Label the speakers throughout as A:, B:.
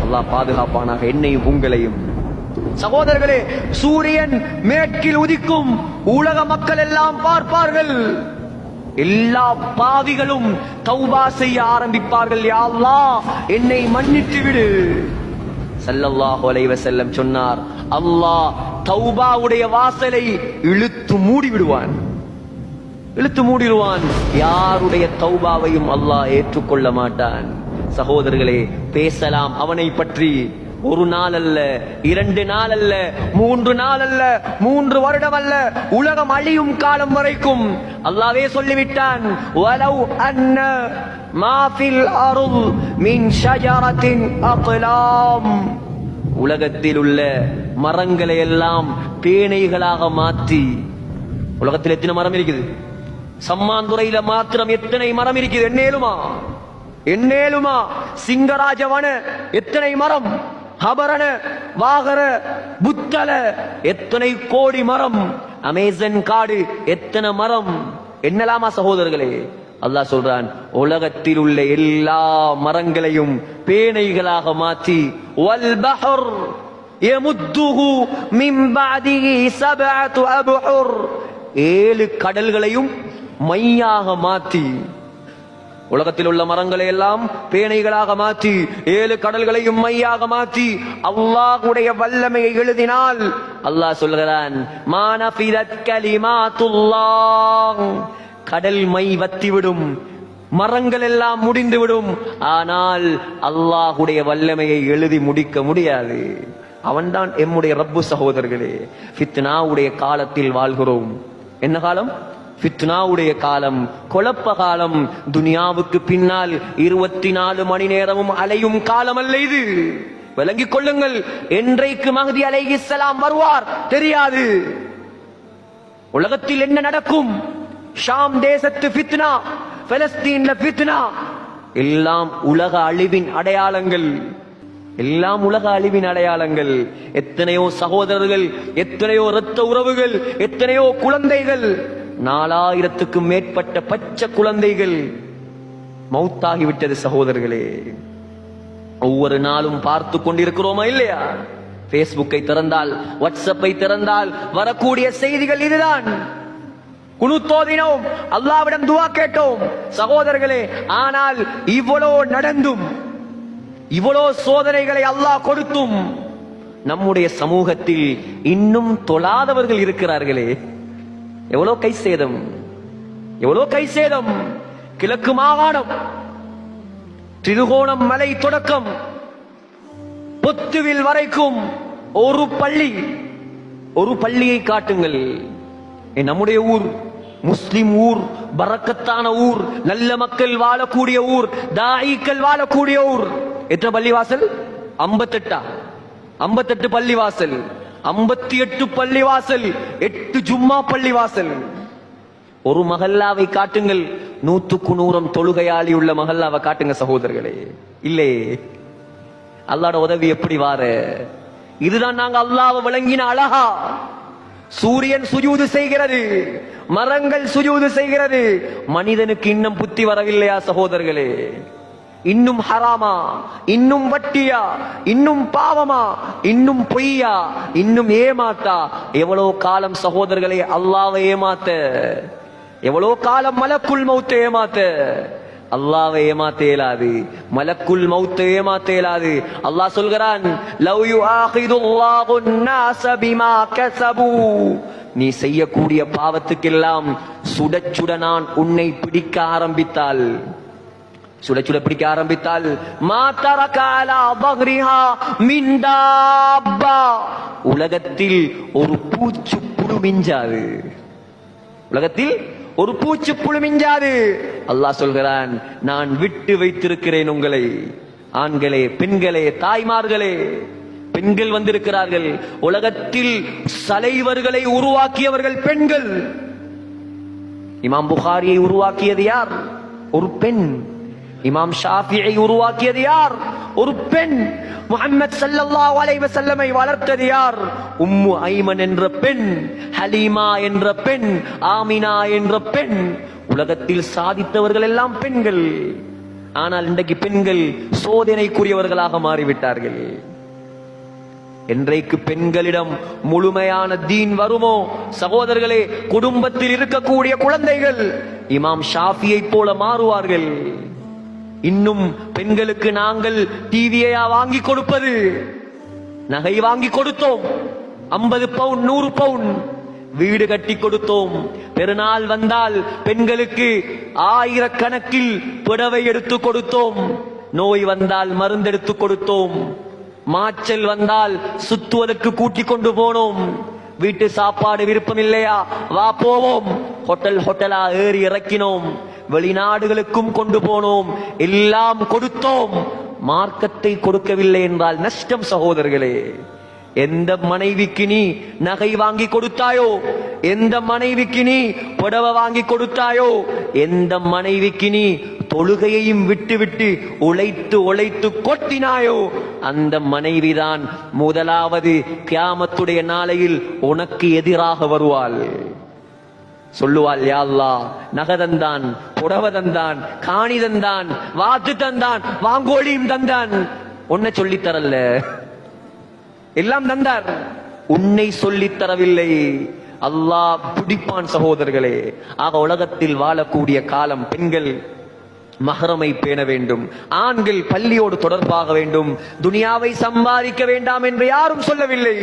A: அல்லாஹ் பாதுகாப்பானாக என்னையும் உங்களையும். சகோதரர்களே, சூரியன் மேற்கில் உதிக்கும், உலக மக்கள் எல்லாம் பார்ப்பார்கள். எல்லா பாவிகளும் தௌபா செய்ய ஆரம்பிப்பார்கள். யா அல்லாஹ், என்னை மன்னித்து விடு. ஸல்லல்லாஹு அலைஹி வஸல்லம் சொன்னார், அல்லாஹ் தௌபாவுடைய வாசலை இழுத்து மூடி விடுவான், இழுத்து மூடிடுவான். யாருடைய தௌபாவையும் அல்லாஹ் ஏற்றுக்கொள்ள மாட்டான். சகோதரர்களே, பேசலாம் அவனை பற்றி. ஒரு நாள் அல்ல, 2 நாள் அல்ல, 3 நாள் அல்ல, 3 வருடம் அல்ல, உலகம் அழியும் காலம் வரைக்கும். அல்லாஹ்வே சொல்லிவிட்டான், வலவ் அன்ன மா ஃபில் அர்த் மின் ஷஜரத்தின் அக்லாம். உலகத்தில் உள்ள மரங்களை எல்லாம் பேனைகளாக மாற்றி. உலகத்தில் எத்தனை மரம் இருக்குது? சம்மாந்துறையில மாத்திரம் எத்தனை மரம் இருக்குது? எண்ணேலுமா? எண்ணேலுமா? சிங்கராஜவன எத்தனை மரம், ஹபரண, வாகர, புத்தல எத்தனை கோடி மரம், அமேசன் காடு எத்தனை மரம், என்னலாமா சகோதரர்களே? அல்லாஹ் சொல்றான், உலகத்தில் உள்ள எல்லா மரங்களையும் பேனைகளாக மாற்றி, வல் பஹர் யமுத்துஹு மின் பஅதிஹி சபஅத்து அப்ஹுர், 7 கடல்களையும் மையாக மாற்றி, உலகத்தில் உள்ள மரங்களை எல்லாம் பேனைகளாக மாற்றி 7 கடல்களையும் மையாக மாற்றி அல்லாஹ்வுடைய வல்லமையை எழுதினால் அல்லாஹ் சொல்கிறான், மா நஃபிதத் கலிமாத்துல்லாஹ், கடல் மை வத்திவிடும், மரங்கள் எல்லாம் முடிந்துவிடும், ஆனால் அல்லாஹ்வுடைய வல்லமையை எழுதி முடிக்க முடியாது. அவன்தான் எம்முடைய ரப்பு. சகோதரர்களே, ஃபித்னாவுடைய காலத்தில் வாழ்கிறோம். என்ன காலம்? ஃபித்னாவுடைய காலம், குழப்ப காலம். துனியாவுக்கு பின்னால் 24 மணி நேரமும் அலையும் காலம் அல்ல இது. விளங்கிக் கொள்ளுங்கள். என்றைக்கு மஹ்தி அலைஹிஸ்ஸலாம் வருவார் தெரியாது. உலகத்தில் என்ன நடக்கும்? ஷாம் தேசத்து ஃபித்னா, பலஸ்தீன்ல ஃபித்னா, எல்லாம் உலக அழிவின் அடையாளங்கள், எல்லாம் உலக அழிவின் அடையாளங்கள். எத்தனையோ சகோதரர்கள், எத்தனையோ இரத்த உறவுகள், எத்தனையோ குழந்தைகள், 4000க்கும் மேற்பட்ட பச்சை குழந்தைகள் மௌத்தாகிவிட்டது. சகோதரர்களே, ஒவ்வொரு நாளும் பார்த்து கொண்டிருக்கிறோமா இல்லையா? பேஸ்புக்கை திறந்தால், வாட்ஸ்அப்பை திறந்தால் வரக்கூடிய செய்திகள் இதுதான். குனுத்தோதினோம், அல்லாஹ்விடம் துஆ கேட்டோம். சகோதரர்களே, ஆனால் இவ்வளோ நடந்தும், இவ்வளோ சோதனைகளை அல்லாஹ் கொடுத்தும் நம்முடைய சமூகத்தில் இன்னும் தொழாதவர்கள் இருக்கிறார்களே. எவ்வளோ கை சேதம், எவ்வளோ கை சேதம். கிழக்கு மாகாணம், திருகோணம் மலை தொடக்கம் பொத்துவில் வரைக்கும் ஒரு பள்ளி, ஒரு பள்ளியை காட்டுங்கள். நம்முடைய ஊர் முஸ்லிம் ஊர், பரக்கத்தான ஊர், நல்ல மக்கள் வாழக்கூடிய ஊர், தாயிக்கள் வாழக்கூடிய ஊர். எத்தனை பள்ளிவாசல்? 58. 58 பள்ளிவாசல், 58 பள்ளிவாசல், 8 ஜும்மா பள்ளிவாசல். ஒரு மஹல்லாவை காட்டுங்கள், 100க்கு 100 தொழுகையாளி உள்ள மஹல்லாவை காட்டுங்க சகோதரர்களே. இல்லை, அல்லாஹ்வோட உதவி எப்படி வார? இதுதான் நாங்க அல்லாஹ்வை விளங்கின அழகா. சூரியன் சுஜூது செய்கிறது, மரங்கள் சுஜூது செய்கிறது. மனிதனுக்கு இன்னும் புத்தி வரவில்லையா சகோதரர்களே? இன்னும் ஹராமா, இன்னும் வட்டியா, இன்னும் பாவமா, இன்னும் பொய்யா, இன்னும் ஏமாத்தா? எவ்வளவு காலம் சகோதரர்களே அல்லாஹ்வை ஏமாத்த? எவ்வளவு காலம் மலக்குல் மௌத்தை ஏமாத்த? அல்லாஹ்வை ஏமாத்த இயலாது, மலக்குல் மௌத்தை ஏமாத்த இயலாது. அல்லாஹ் சொல்கிறான், லவ் யுஆகிதுல்லாஹு الناس பிமா கஸபு, நீ செய்யக்கூடிய பாவத்துக்கெல்லாம் சுட சுட நான் உன்னை பிடிக்க ஆரம்பித்தால், சுட சுட பிடிக்க ஆரம்பித்தால், மா தரக அலா பக்ரிஹா மின் தாப்பா, உலகத்தில் ஒரு பூச்சு புழு மிஞ்சாது, உலகத்தில் ஒரு பூச்சு புழு மிஞ்சாது. அல்லாஹ் சொல்கிறான், நான் விட்டு வைத்திருக்கிறேன் உங்களை. ஆண்களே, பெண்களே, தாய்மார்களே, பெண்கள் வந்திருக்கிறார்கள். உலகத்தில் தலைவர்களை உருவாக்கியவர்கள் பெண்கள். இமாம் புகாரியை உருவாக்கியது யார்? ஒரு பெண். இமாம் ஷாஃபியை உருவாக்கியது யார்? ஒரு பெண். முஹம்மது ஸல்லல்லாஹு அலைஹி வஸல்லமை வளர்த்தது யார்? உம்மு ஐமன் என்ற பெண், ஹலீமா என்ற பெண், ஆமினா என்ற பெண். உலகத்தில் சாதித்தவர்கள் எல்லாம் பெண்கள். ஆனால் இன்றைக்கு பெண்கள் சோதனைக்குரியவர்களாக மாறிவிட்டார்கள். என்றைக்கு பெண்களிடம் முழுமையான தீன் வருமோ சகோதரர்களே, குடும்பத்தில் இருக்கக்கூடிய குழந்தைகள் இமாம் ஷாஃபியை போல மாறுவார்கள். இன்னும் பெண்களுக்கு நாங்கள் டிவியா வாங்கி கொடுப்பது, நகை வாங்கி கொடுத்தோம், 50 பவுன் 100 பவுன் வீடு கட்டி கொடுத்தோம். பெருநாள் வந்தால் பெண்களுக்கு ஆயிரக்கணக்கில் புடவை எடுத்து கொடுத்தோம். நோய் வந்தால் மருந்தெடுத்து கொடுத்தோம். மாச்சல் வந்தால் சுத்துவதற்கு கூட்டிக் கொண்டு போனோம். வீட்டு சாப்பாடு விருப்பம் இல்லையா, வா போவோம். ஹோட்டலா ஏறி இறக்கினோம். வெளிநாடுகளுக்கும் கொண்டு போனோம். எல்லாம் கொடுத்தோம். மார்க்கத்தை கொடுக்கவில்லை என்றால் நஷ்டம் சகோதரர்களே. எந்த மனைவிக்கு நீ நகை வாங்கி கொடுத்தாயோ, எந்த மனைவிக்கு நீ புடவை வாங்கி கொடுத்தாயோ, எந்த மனைவிக்கு நீ தொழுகையையும் விட்டு உழைத்து கொட்டினாயோ, அந்த மனைவிதான் முதலாவது கியாமத்துடைய நாளையில் உனக்கு எதிராக வருவாள். சொல்லுவாள், யா அல்லாஹ், நகதந்தான், புடவை தந்தான், காணி தந்தான், வாத்து தந்தான், வாங்கோழியும் தந்தான், உன்னை சொல்லித் தரல, எல்லாம் தந்தார், உன்னை சொல்லித் தரவில்லை. அல்லாஹ் பிடிப்பான் சகோதரர்களே. ஆக உலகத்தில் வாழக்கூடிய காலம் பெண்கள் மஹ்ரமை பேண வேண்டும், ஆண்கள் பள்ளியோடு தொடர்பாக வேண்டும். துனியாவை சம்பாதிக்க வேண்டாம் என்று யாரும் சொல்லவில்லை.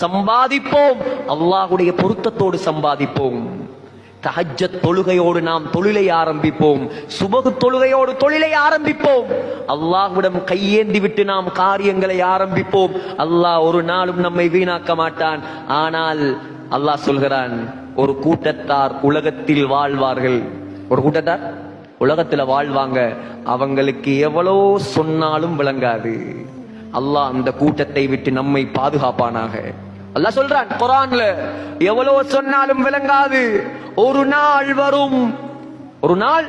A: சம்பாதிப்போம், அல்லாஹ்வுடைய பொருத்தத்தோடு சம்பாதிப்போம். தஹஜ்ஜத் தொழுகையோடு நாம் தொழிலை ஆரம்பிப்போம். சுபகு தொழுகையோடு தொழிலை ஆரம்பிப்போம். அல்லாஹ்விடம் கையேந்தி விட்டு நாம் காரியங்களை ஆரம்பிப்போம். அல்லாஹ் ஒரு நாளும் நம்மை வீணாக்க மாட்டான். ஆனால் அல்லாஹ் சொல்கிறான், ஒரு கூட்டத்தார் உலகத்தில் வாழ்வார்கள். ஒரு கூட்டத்தார் உலகத்துல வாழ்வாங்க, அவங்களுக்கு எவ்வளவு சொன்னாலும் விளங்காது. அல்லாஹ் அந்த கூட்டத்தை விட்டு நம்மை பாதுகாப்பானாக. அல்லாஹ் சொல்றான் குர்ஆன்ல, எவ்வளவு சொன்னாலும் விளங்காது. ஒரு நாள் வரும், ஒரு நாள்